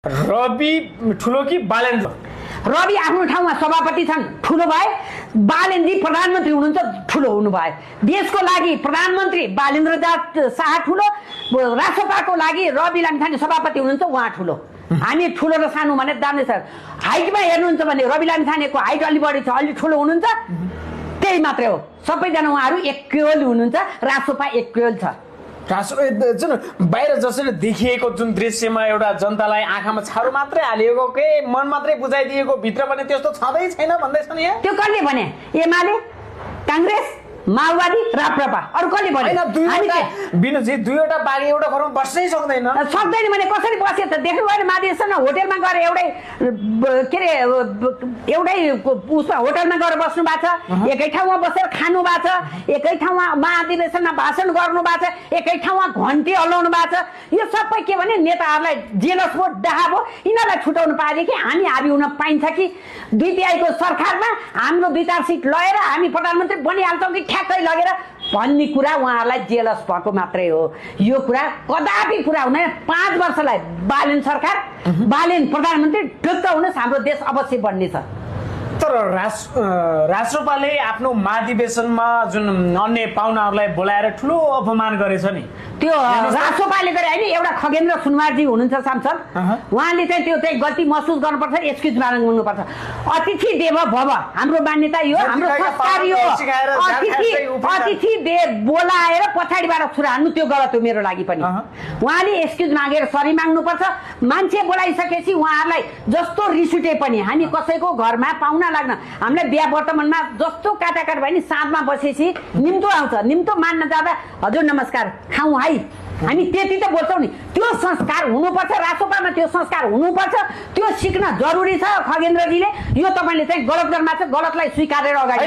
रवि ठुलो कि बालेन्द्र? रवि आफ्नो ठाउँमा सभापति छन्, ठुलो भए। बालेन्द्रजी प्रधानमन्त्री हुनुहुन्छ, ठुलो हुनुभयो। देशको लागि प्रधानमन्त्री बालेन्द्र शाह ठुलो, राष्ट्रपाको लागि रवि लामिछाने सभापति हुनुहुन्छ, उहाँ ठुलो। हामी ठुलो र सानो भने जान्दै छ। हाइटमा हेर्नुहुन्छ भने रवि लामिछानेको हाइट अलि बढी छ, अलि ठुलो हुनुहुन्छ, त्यही मात्रै हो। सबैजना उहाँहरू एक्युअल हुनुहुन्छ, राष्ट्रपा एक्युअल छ। जुन बाहिर जसरी देखिएको जुन दृश्यमा एउटा जनतालाई आँखामा छारो मात्रै हालिएको के मन मात्रै बुझाइदिएको, भित्र पनि त्यस्तो छँदै छैन भन्दैछन् यहाँ। त्यो कसले भने? एमाले, काङ्ग्रेस, माओवादी, राप्रपा, अरू कसले भने? विनोदजी, दुईवटा बाघ एउटा घरमा बस्नै सक्दैन। सक्दैन भने कसरी बस्यो त? देख्नु भएन महाधिवेशनमा होटेलमा गएर एउटै उसमा होटलमा गएर बस्नु भएको छ, एकै ठाउँमा बसेर खानु भएको छ, एकै ठाउँमा महाधिवेशनमा भाषण गर्नु भएको छ, एकै ठाउँमा घन्टी हल्लाउनु भएको छ। यो सबै के भने नेताहरूलाई जेलस भो, डाहा भो, यिनीहरूलाई छुटाउनु पाए कि हामी हाबी हुन पाइन्छ कि? 2 तिहाईको सरकारमा हाम्रो 2-4 सिट लगेर हामी प्रधानमन्त्री बनिहाल्छौँ कि ठ्याक्कै लगेर भन्ने कुरा उहाँहरूलाई जेलस भएको मात्रै हो। यो कुरा कदापि पुरा हुँदैन। 5 वर्षलाई बालेन सरकार, बालेन प्रधानमन्त्री ढुक्क हुनुहोस्, हाम्रो देश अवश्य बन्नेछ। तर राष्ट्रपाले आफ्नो महाधिवेशनमा जुन अन्य पाहुनाहरूलाई बोलाएर ठुलो अपमान गरेछ नि, त्यो राष्ट्रपाले गरे होइन। एउटा खगेन्द्र सुनवारजी हुनुहुन्छ सांसद, उहाँले चाहिँ त्यो चाहिँ गल्ती महसुस गर्नुपर्छ, एक्सक्युज माग्नुपर्छ। अतिथि देव भव हाम्रो मान्यता यो, हाम्रो संस्कार यो। अतिथि देव बोलाएर पछाडिबाट छुरा हान्नु त्यो गलत हो मेरो लागि पनि। उहाँले एक्सक्युज मागेर सरी माग्नुपर्छ। मान्छे बोलाइसकेपछि उहाँहरूलाई जस्तो रिस उठे पनि हामी कसैको घरमा पाहुना लाग्न, हामीलाई बिहा वर्तमानमा जस्तो काटाकाट भयो नि, साँधमा बसेपछि निम्तो आउँछ, निम्तो मान्न जाँदा हजुर नमस्कार खाउँ है, हामी त्यति त बोल्छौँ नि। त्यो संस्कार हुनुपर्छ, राष्ट्रपामा त्यो संस्कार हुनुपर्छ। त्यो सिक्न जरुरी छ खगेन्द्रजीले। यो तपाईँले चाहिँ गलत गर्नु भएको छ, गलतलाई स्वीकारेर अगाडि